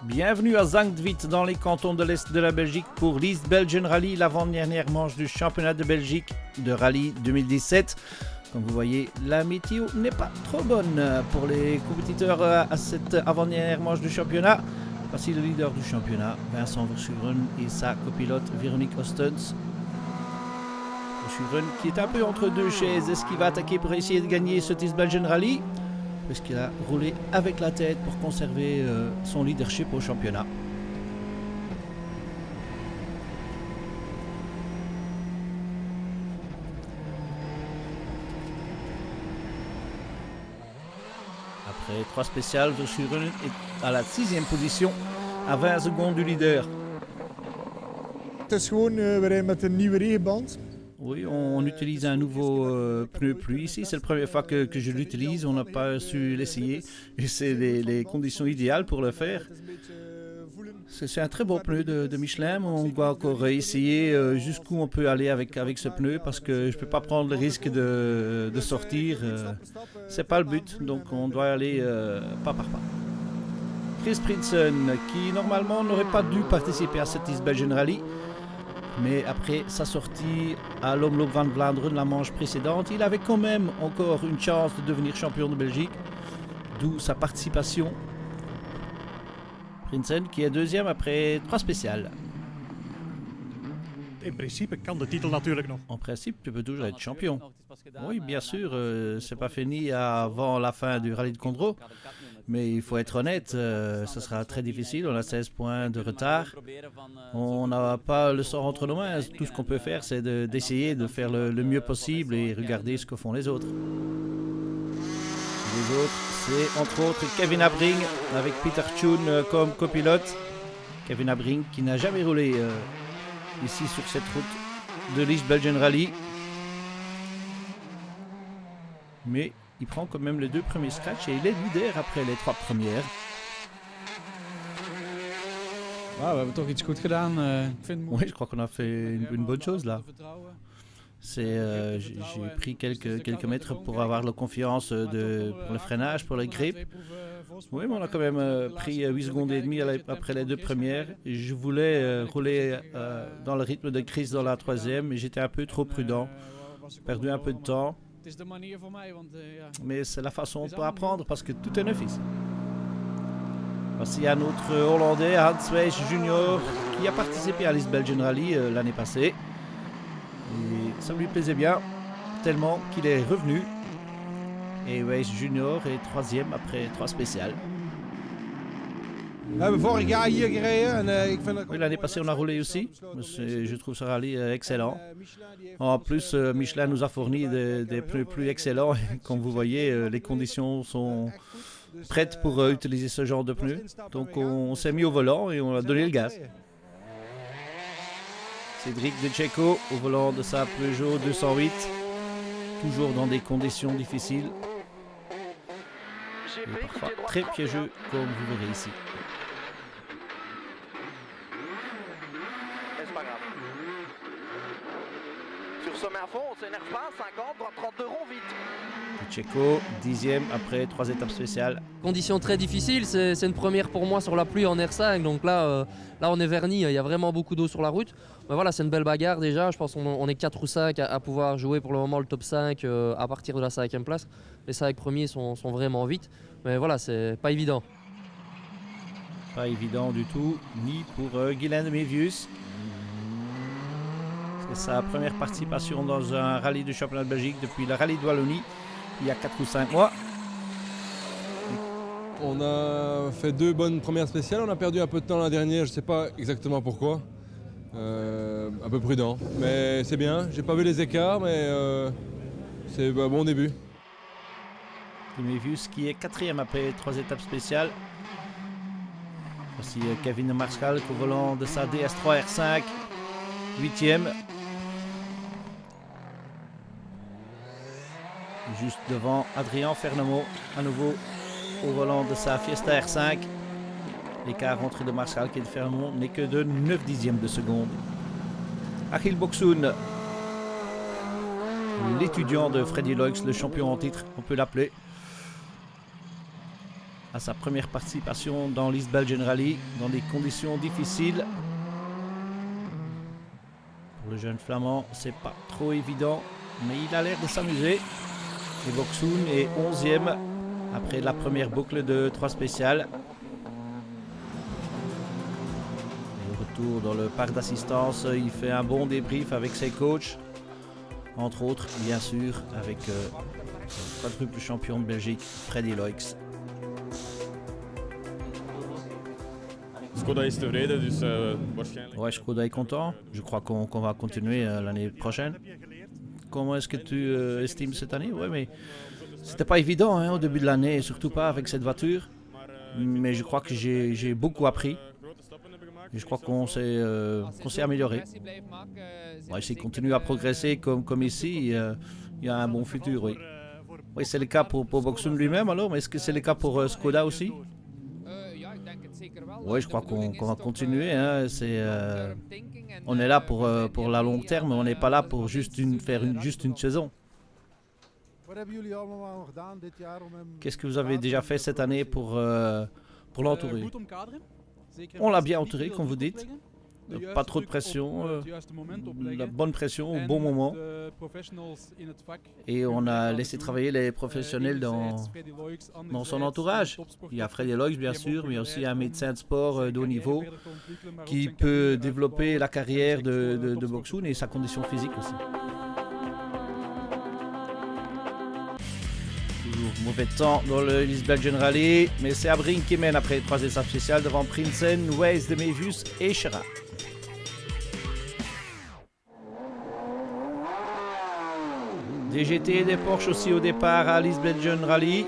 Bienvenue à Zandvoort dans les cantons de l'Est de la Belgique pour l'East Belgian Rally, l'avant-dernière manche du championnat de Belgique de rallye 2017. Comme vous voyez, la météo n'est pas trop bonne pour les compétiteurs à cette avant-dernière manche du championnat. Voici le leader du championnat, Vincent Verschuren, et sa copilote Véronique Ostens. Verschuren qui est un peu entre deux chaises. Est-ce qu'il va attaquer pour essayer de gagner ce East Belgian Rally ? Parce qu'il a roulé avec la tête pour conserver son leadership au championnat. Après 3 spéciales, Verschuren est à la 6e position, à 20 secondes du leader. Het is gewoon weer met een nieuwe regenband. Oui, on utilise un nouveau pneu pluie ici. C'est la première fois que je l'utilise. On n'a pas su l'essayer. Et c'est les conditions idéales pour le faire. C'est un très beau pneu de Michelin. On doit encore essayer jusqu'où on peut aller avec ce pneu parce que je ne peux pas prendre le risque de sortir. C'est pas le but. Donc on doit aller pas par pas. Chris Prinsen, qui normalement n'aurait pas dû participer à cette East Belgian Rally. Mais après sa sortie à l'Omloop van Vlaanderen, la manche précédente, il avait quand même encore une chance de devenir champion de Belgique. D'où sa participation. Prinsen qui est deuxième après 3 spéciales. In principe kan de titel natuurlijk nog. En principe, tu peux toujours être champion. Oui, bien sûr, c'est pas fini avant la fin du rallye de Condro. Mais il faut être honnête, ce sera très difficile. On a 16 points de retard. On n'a pas le sort entre nos mains. Tout ce qu'on peut faire, c'est d'essayer de faire le mieux possible et regarder ce que font les autres. Les autres, c'est entre autres Kevin Abring avec Peter Tune comme copilote. Kevin Abring qui n'a jamais roulé ici sur cette route de l'East Belgian Rally. Mais il prend quand même les 2 premiers scratchs et il est leader après les 3 premières. Ah, we hebben toch iets goed gedaan. Ik vind het Oui, je crois qu'on a fait une bonne chose là. J'ai pris quelques mètres pour avoir la confiance pour le freinage, pour le grip. Oui, mais on a quand même pris 8 secondes et demie après les 2 premières. Je voulais rouler dans le rythme de Chris dans la 3e, mais j'étais un peu trop prudent. Perdu un peu de temps. Mais c'est la façon on peut apprendre parce que tout est neuf ici. Voici un autre Hollandais, Hans Weijs Junior, qui a participé à l'East Belgian Rally l'année passée. Et ça lui plaisait bien, tellement qu'il est revenu. Et Weijs Junior est 3e après 3 spéciales. We hebben vorig jaar hier gereden en ik vind het... Oui, l'année passée on a roulé aussi. Je trouve ce rallye excellent. En plus, Michelin nous a fourni des pneus plus excellents. Comme vous voyez, les conditions sont prêtes pour utiliser ce genre de pneus. Donc on s'est mis au volant et on a donné le gaz. Cédric Decheco au volant de sa Peugeot 208. Toujours dans des conditions difficiles. Et parfois très piégeux comme vous verrez ici. Sur sommet à fond, on s'énerve pas, 50, 32 ronds vite. Decheco, 10e après 3 étapes spéciales. Conditions très difficiles, c'est une première pour moi sur la pluie en R5, donc là on est verni, il y a vraiment beaucoup d'eau sur la route. Mais voilà, c'est une belle bagarre déjà, je pense qu'on est 4 ou 5 à pouvoir jouer pour le moment le top 5 à partir de la 5e place. Les 5 premiers sont vraiment vite, mais voilà, c'est pas évident. Pas évident du tout, ni pour Guylain de Mévius. C'est sa première participation dans un rallye du championnat de Belgique depuis le rallye de Wallonie, il y a 4 ou 5 mois. On a fait 2 bonnes premières spéciales, on a perdu un peu de temps la dernière, je ne sais pas exactement pourquoi. Un peu prudent, mais c'est bien. J'ai pas vu les écarts, mais c'est un bon début. Mévius qui est 4e après 3 étapes spéciales. Voici Kevin Marschalk au volant de sa DS3 R5, 8e. Juste devant Adrien Fernamo, à nouveau au volant de sa Fiesta R5. L'écart entre de Marschalk et de Fernamo n'est que de 9 dixièmes de seconde. Achille Boxoun, l'étudiant de Freddy Loix, le champion en titre, on peut l'appeler. à sa première participation dans l'East Belgian Rally dans des conditions difficiles. Pour le jeune Flamand, c'est pas trop évident, mais il a l'air de s'amuser. Et Boksoen est 11e après la première boucle de 3 spéciales. Et retour dans le parc d'assistance, il fait un bon débrief avec ses coachs. Entre autres, bien sûr, avec le quadruple champion de Belgique, Freddy Loix. Skoda is tevreden, dus waarschijnlijk. Ouais, Skoda est content. Je crois qu'on va continuer l'année prochaine. Comment est-ce que tu estimes cette année? Ouais, mais c'était pas évident hein, au début de l'année, surtout pas avec cette voiture. Mais je crois que j'ai beaucoup appris. Et je crois qu'on s'est amélioré. Ouais, s'il continue à progresser comme ici, il y a un bon futur, oui. Oui, c'est le cas pour Boksoen lui-même alors, mais est-ce que c'est le cas pour Skoda aussi? Oui, je crois qu'on va continuer. Hein. On est là pour la long terme, on n'est pas là pour juste faire une saison. Qu'est-ce que vous avez déjà fait cette année pour l'entourer? On l'a bien entouré, comme vous dites. Pas trop de pression, la bonne pression au bon moment. Et on a laissé travailler les professionnels dans son entourage. Il y a Freddy Loix bien sûr, mais il y a aussi un médecin de sport de haut niveau qui peut développer la carrière de Boksoen et sa condition physique aussi. Toujours mauvais temps dans le East Belgian Rally, mais c'est Abrink qui mène après 3 étapes spéciales devant Prinsen, Weiss, De Mevius et Schera. Des GT et des Porsche aussi au départ à l'East Belgian Rally.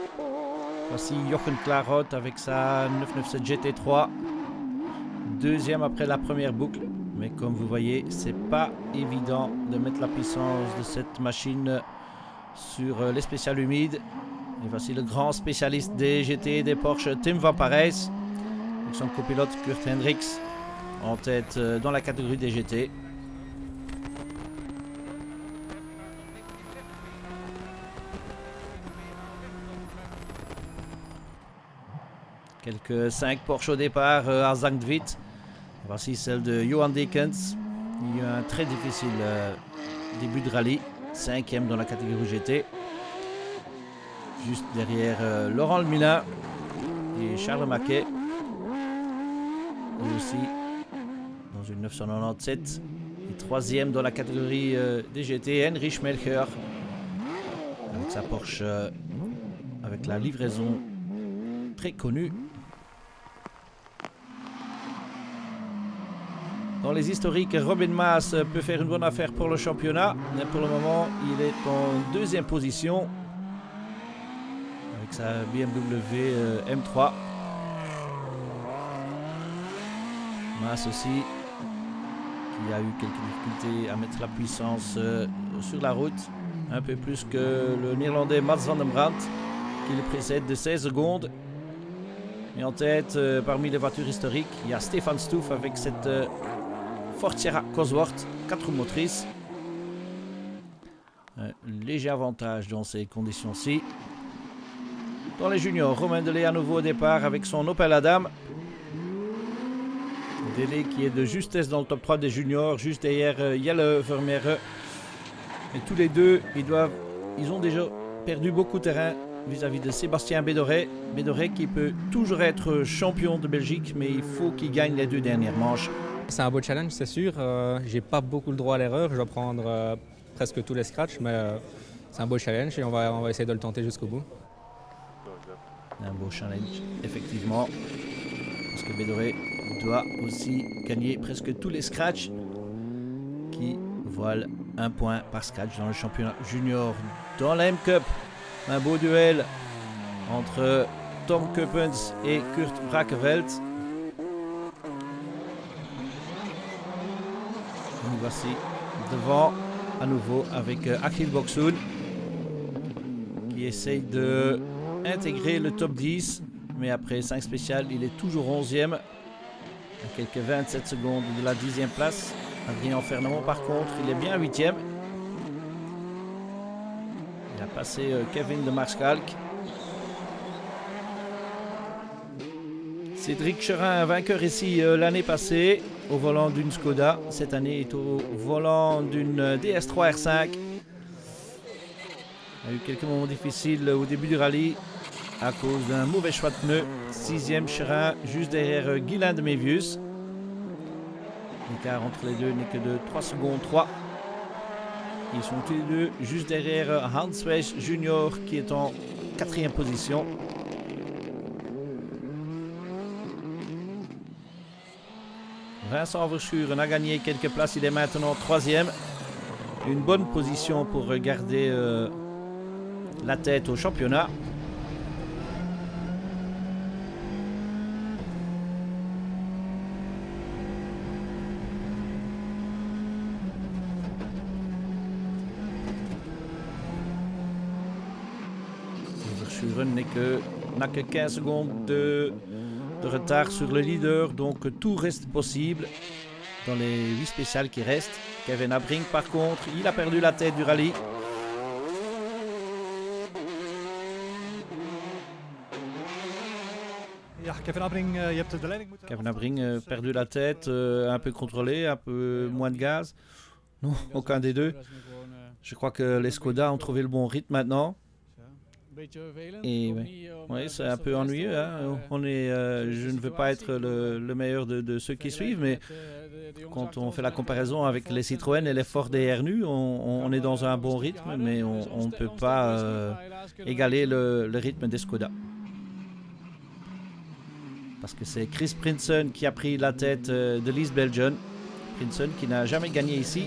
Voici Jochen Klaroth avec sa 997 GT3. Deuxième après la première boucle. Mais comme vous voyez, c'est pas évident de mettre la puissance de cette machine sur les spéciales humides. Et voici le grand spécialiste des GT et des Porsche, Tim Van Parijs, avec son copilote Kurt Hendricks en tête dans la catégorie des GT. Quelques 5 Porsche au départ à Zandvoort. Voici celle de Johan Dekens. Il y a eu un très difficile début de rallye. 5e dans la catégorie GT. Juste derrière Laurent Lemilin et Charles Maquet. Lui aussi dans une 997. Et 3e dans la catégorie des GT, Heinrich Melcher. Avec sa Porsche avec la livraison très connue. Dans les historiques, Robin Maas peut faire une bonne affaire pour le championnat. Mais pour le moment, il est en 2e position. Avec sa BMW M3. Maas aussi, qui a eu quelques difficultés à mettre la puissance sur la route. Un peu plus que le néerlandais Mats van den Brandt, qui le précède de 16 secondes. Et en tête, parmi les voitures historiques, il y a Stefan Stouff avec cette Ford Sierra Cosworth, 4 roues motrices. Léger avantage dans ces conditions-ci. Dans les juniors, Romain Delay à nouveau au départ avec son Opel Adam. Delay qui est de justesse dans le top 3 des juniors, juste derrière Jelle Vermeer. Et tous les deux, ils ont déjà perdu beaucoup de terrain vis-à-vis de Sébastien Bédoret. Bédoret qui peut toujours être champion de Belgique, mais il faut qu'il gagne les 2 dernières manches. C'est un beau challenge, c'est sûr. J'ai pas beaucoup le droit à l'erreur. Je dois prendre presque tous les scratchs, mais c'est un beau challenge et on va essayer de le tenter jusqu'au bout. Un beau challenge, effectivement. Parce que Bédoret doit aussi gagner presque tous les scratchs qui voilent 1 point par scratch dans le championnat junior. Dans la M-Cup, un beau duel entre Tom Kuppens et Kurt Brakeveld. Nous voici devant à nouveau avec Achille Boksoen qui essaye de intégrer le top 10, mais après 5 spéciales, il est toujours 11e à quelques 27 secondes de la 10e place. Adrien Fernemont par contre, il est bien 8e. Il a passé Kevin de Marskalk. Cédric Cherin, vainqueur ici l'année passée au volant d'une Skoda. Cette année, il est au volant d'une DS3 R5. Il a eu quelques moments difficiles au début du rallye à cause d'un mauvais choix de pneus. 6e Cherin, juste derrière Guylain de Mévius. L'écart entre les deux n'est que de 3 secondes 3. Ils sont tous les deux juste derrière Hans Wesch Junior qui est en 4e position. Vincent Verschuren a gagné quelques places, il est maintenant 3e. Une bonne position pour garder la tête au championnat. Verschuren n'a que 15 secondes de retard sur le leader, donc tout reste possible dans les 8 spéciales qui restent. Kevin Abring par contre, il a perdu la tête du rallye. Ja, Kevin Abring, je hebt de leiding moeten... Kevin Abring perdu la tête, un peu contrôlé, un peu moins de gaz. Non, aucun des deux. Je crois que les Skoda ont trouvé le bon rythme maintenant. Et oui, c'est un peu ennuyeux. Hein. Je ne veux pas être le meilleur de ceux qui suivent, mais quand on fait la comparaison avec les Citroën et les Ford DRNU, on est dans un bon rythme, mais on ne peut pas égaler le rythme des Skoda. Parce que c'est Chris Prinsen qui a pris la tête de l'East Belgian. Prinsen qui n'a jamais gagné ici.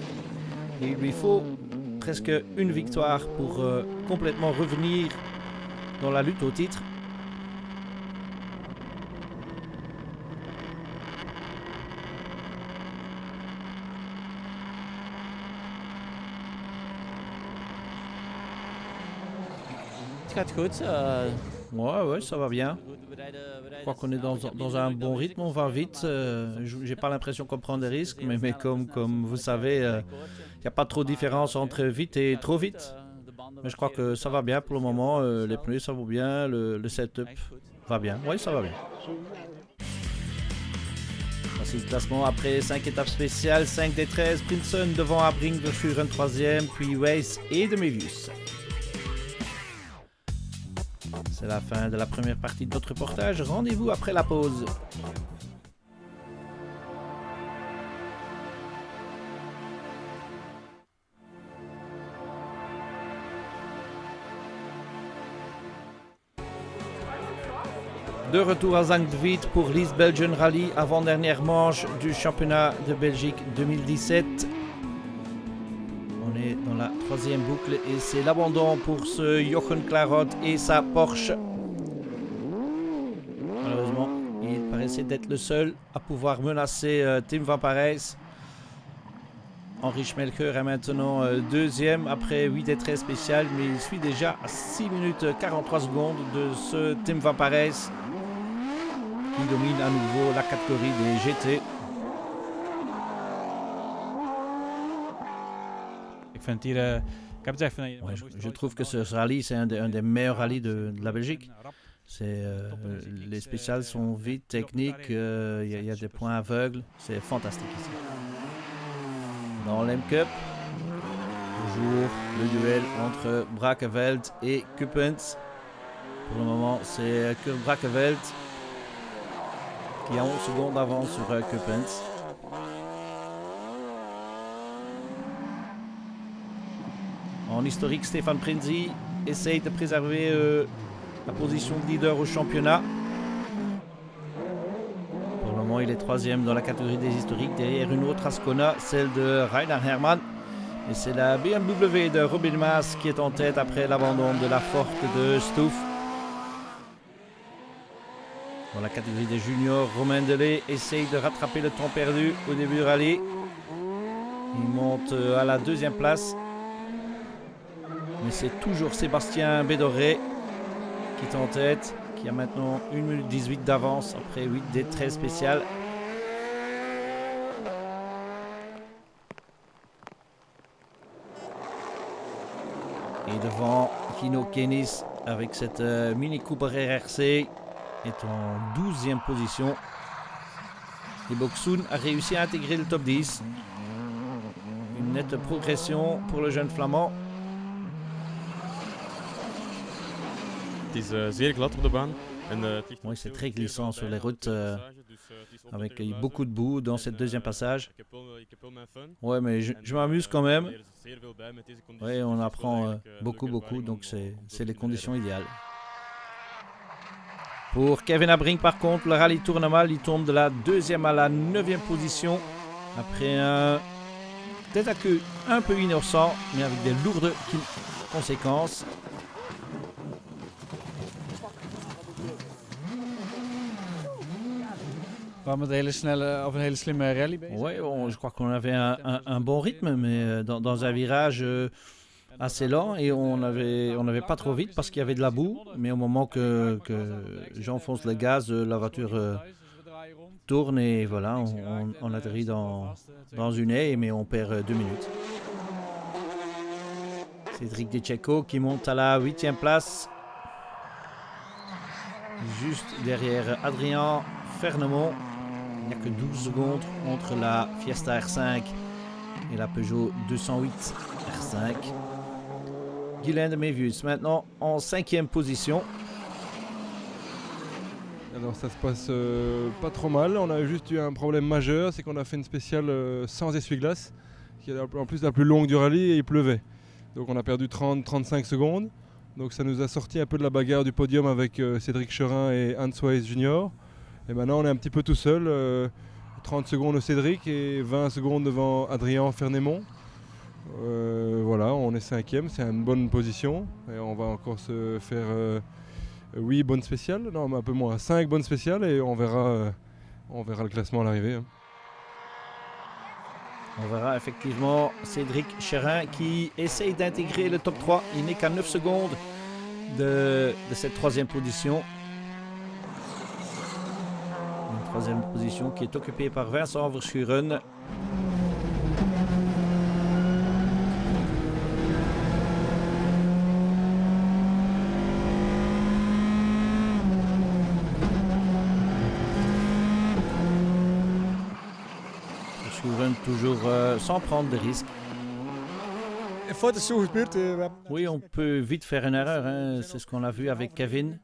Et il lui faut presque une victoire pour complètement revenir dans la lutte au titre. Het gaat goed. Ouais, ça va bien. Je crois qu'on est dans un bon rythme, on va vite. J'ai pas l'impression qu'on prend des risques, mais comme vous savez, il n'y a pas trop de différence entre vite et trop vite. Mais je crois que ça va bien pour le moment. Les pneus, ça va bien. Le setup va bien. Oui, ça va bien. Voici le classement après 5 étapes spéciales. 5 des 13. Prinsen devant Abring, Verschuren 3e, puis Weiss et de Mévius. C'est la fin de la première partie de notre reportage. Rendez-vous après la pause. De retour à Zandvoort pour l'East Belgian Rally, avant-dernière manche du championnat de Belgique 2017. On est dans la 3e boucle et c'est l'abandon pour ce Jochen Claroth et sa Porsche. Malheureusement, il paraissait d'être le seul à pouvoir menacer Tim Van Parijs. Henri Schmelker est maintenant 2e après 8 et 13 spéciales, mais il suit déjà à 6 minutes 43 secondes de ce Tim Van Parijs qui domine à nouveau la catégorie des GT. Ouais, je trouve que ce rallye, c'est un des meilleurs rallyes de la Belgique. Les spéciales sont vite, techniques, il y a des points aveugles, c'est fantastique ici. Dans l'M-Cup, toujours le duel entre Brakeveld et Kuppens. Pour le moment, c'est Brakeveld qui a 11 secondes d'avance sur Kuppens. En historique, Stefan Prinzi essaye de préserver la position de leader au championnat. Pour le moment, il est 3e dans la catégorie des historiques, derrière une autre Ascona, celle de Reinhard Herrmann. Et c'est la BMW de Robin Maas qui est en tête après l'abandon de la Forte de Stouff. Dans la catégorie des juniors, Romain Delay essaye de rattraper le temps perdu au début du rallye. Il monte à la 2e place. Mais c'est toujours Sébastien Bédoré qui est en tête, qui a maintenant 1 minute 18 d'avance après 8 des 13 spéciales. Et devant Kino Kenis avec cette Mini Cooper RRC est en 12e position. Et Boksoen a réussi à intégrer le top 10. Une nette progression pour le jeune Flamand. Oui, c'est très glissant sur les routes, avec beaucoup de boue dans cette deuxième passage. Ouais, mais je m'amuse quand même. Oui, on apprend beaucoup, donc c'est les conditions idéales. Pour Kevin Abring, par contre, le rallye tourne mal. Il tombe de la 2e à la 9e position après un tête à queue un peu innocent, mais avec des lourdes conséquences. We waren met een hele slimme rally bezig. Oui, je crois qu'on avait un bon rythme, mais dans un virage assez lent, et on n'avait pas trop vite parce qu'il y avait de la boue. Mais au moment que j'enfonce le gaz, la voiture tourne et voilà, on atterrit dans une haie, mais on perd 2 minutes. Cédric Decheco qui monte à la 8e place, juste derrière Adrien Fernemont. Il n'y a que 12 secondes entre la Fiesta R5 et la Peugeot 208 R5. Guylain de Mévius maintenant en 5e position. Alors ça se passe pas trop mal. On a juste eu un problème majeur, c'est qu'on a fait une spéciale sans essuie-glace, qui est en plus la plus longue du rallye, et il pleuvait. Donc on a perdu 30-35 secondes. Donc ça nous a sorti un peu de la bagarre du podium avec Cédric Cherin et Hans Weiss Junior. Et maintenant on est un petit peu tout seul, 30 secondes de Cédric et 20 secondes devant Adrien Fernemont. Voilà, on est 5e, c'est une bonne position. Et on va encore se faire 8 bonnes spéciales, non mais un peu moins, 5 bonnes spéciales, et on verra le classement à l'arrivée. Hein. On verra effectivement Cédric Cherin qui essaye d'intégrer le top 3. Il n'est qu'à 9 secondes de cette 3e position. Une 3e position qui est occupée par Vincent Verschuren. Verschuren toujours sans prendre de risques. Oui, on peut vite faire une erreur, hein. C'est ce qu'on a vu avec Kevin.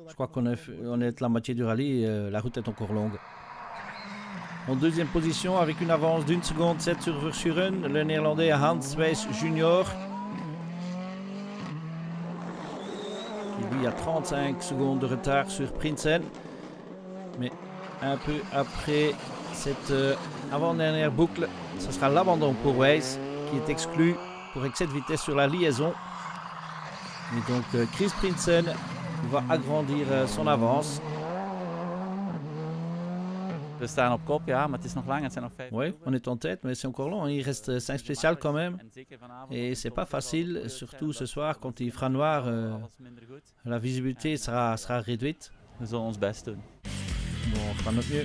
Je crois qu'on est la moitié du rallye, la route est encore longue. En 2e position, avec une avance d'1 seconde 7 sur Verschuren, le néerlandais Hans Weiss Junior, qui lui a 35 secondes de retard sur Prinsen. Mais un peu après cette avant-dernière boucle, ce sera l'abandon pour Weiss, qui est exclu pour excès de vitesse sur la liaison. Et donc Chris Prinsen va agrandir son avance. Oui, on est en tête, mais c'est encore long. Il reste 5 spéciales quand même. Et c'est pas facile, surtout ce soir quand il fera noir. La visibilité sera réduite. Bon, on fera notre mieux.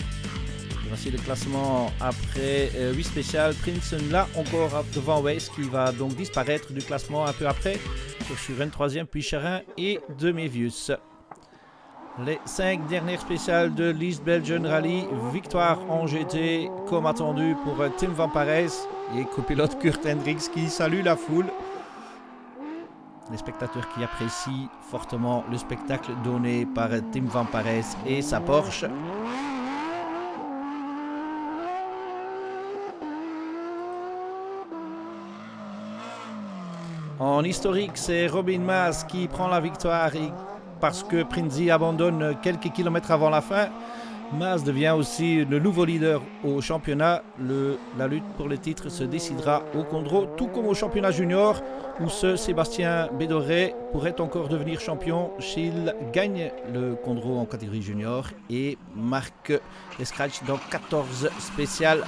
Voici le classement après 8 spéciales. Prinsen là encore devant Weiss, qui va donc disparaître du classement un peu après. Verschuren 3e, puis Cherin et de Mévius. Les 5 dernières spéciales de l'East Belgian Rally. Victoire en GT comme attendu pour Tim Van Parijs et copilote Kurt Hendricks qui salue la foule. Les spectateurs qui apprécient fortement le spectacle donné par Tim Van Parijs et sa Porsche. En historique, c'est Robin Maas qui prend la victoire parce que Prinzi abandonne quelques kilomètres avant la fin. Maas devient aussi le nouveau leader au championnat. La lutte pour le titre se décidera au Condro, tout comme au championnat junior, où ce Sébastien Bédoré pourrait encore devenir champion s'il gagne le Condro en catégorie junior et marque les scratchs dans 14 spéciales.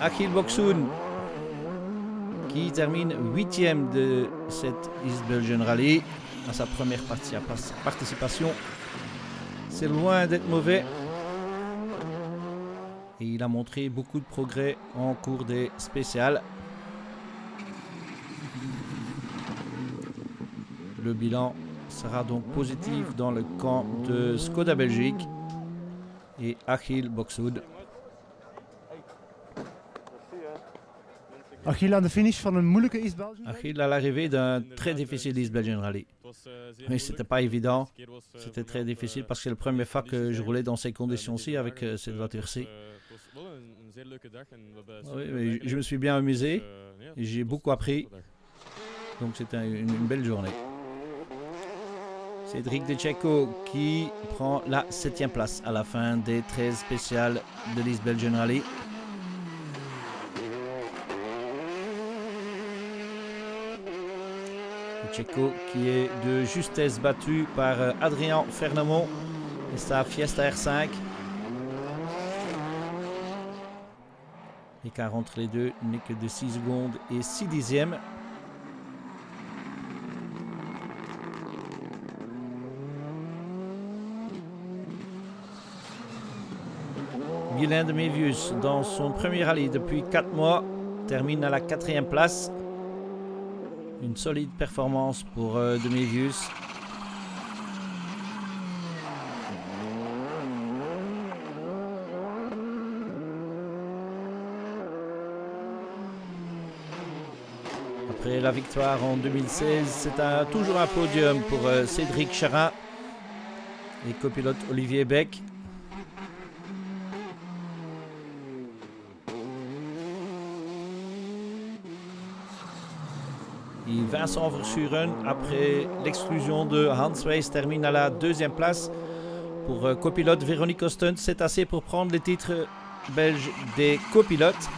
Achille Boksoen, qui termine 8e de cette East Belgian Rally à sa première participation. C'est loin d'être mauvais. Et il a montré beaucoup de progrès en cours des spéciales. Le bilan sera donc positif dans le camp de Skoda Belgique et Achille Boxhoud. Achille aan de finish van een moeilijke East Belgian. Achille à l'arrivée d'un très difficile East Belgian Rally. Oui, c'était pas évident. C'était très difficile parce que c'est la première fois que je roulais dans ces conditions-ci avec cette voiture-ci. Oui, mais je me suis bien amusé et j'ai beaucoup appris. Donc c'était une belle journée. Cédric De Cecco qui prend la 7e place à la fin des 13 spéciales de l'East Belgian Rally. De Cecco qui est de justesse battu par Adrien Fernemont et sa Fiesta R5. L'écart entre les deux n'est que de 6 secondes et 6 dixièmes. Guylain de Mévius, dans son premier rallye depuis 4 mois, termine à la 4e place. Une solide performance pour de Mévius. Après la victoire en 2016, c'est toujours un podium pour Cédric Charin et copilote Olivier Beck. Et Vincent Verschuren, après l'exclusion de Hans Weiss, termine à la 2e place. Pour copilote Véronique Osten, c'est assez pour prendre le titre belge des copilotes.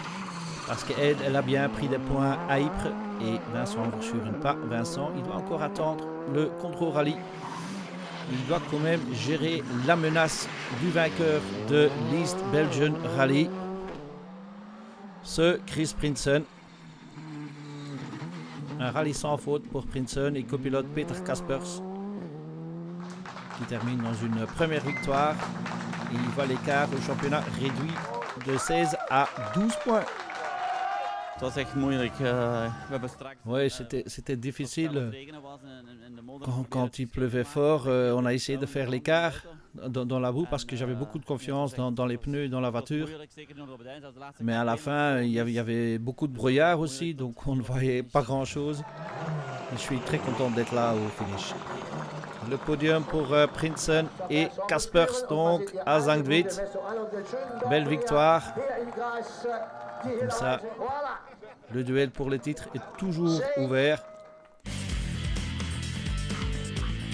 Parce qu'elle elle a bien pris des points à Ypres et Vincent Verschuren pas. Vincent, il doit encore attendre le contrôle rallye. Il doit quand même gérer la menace du vainqueur de l'East Belgian Rally, ce Chris Prinsen. Un rallye sans faute pour Prinsen et copilote Peter Kaspers qui termine dans une première victoire. Et il voit l'écart au championnat réduit de 16 à 12 points. Oui, c'était difficile. Quand il pleuvait fort, on a essayé de faire l'écart dans la boue parce que j'avais beaucoup de confiance dans les pneus et dans la voiture. Mais à la fin, il y avait beaucoup de brouillard aussi, donc on ne voyait pas grand-chose. Je suis très content d'être là au finish. Le podium pour Prinsen et Kaspers, donc à Zandvoort. Belle victoire. Et comme ça, le duel pour le titre est toujours ouvert.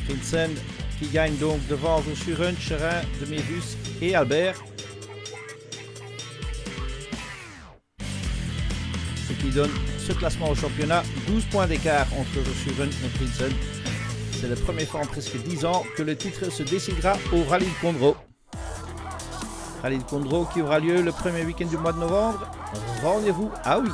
Prinsen qui gagne donc devant Verschuren, Charin, de Mévius et Albert. Ce qui donne ce classement au championnat, 12 points d'écart entre Verschuren et Prinsen. C'est la première fois en presque 10 ans que le titre se décidera au Rallye de Condro. Rallye de Condro qui aura lieu le premier week-end du mois de novembre. Rendez-vous, ah oui,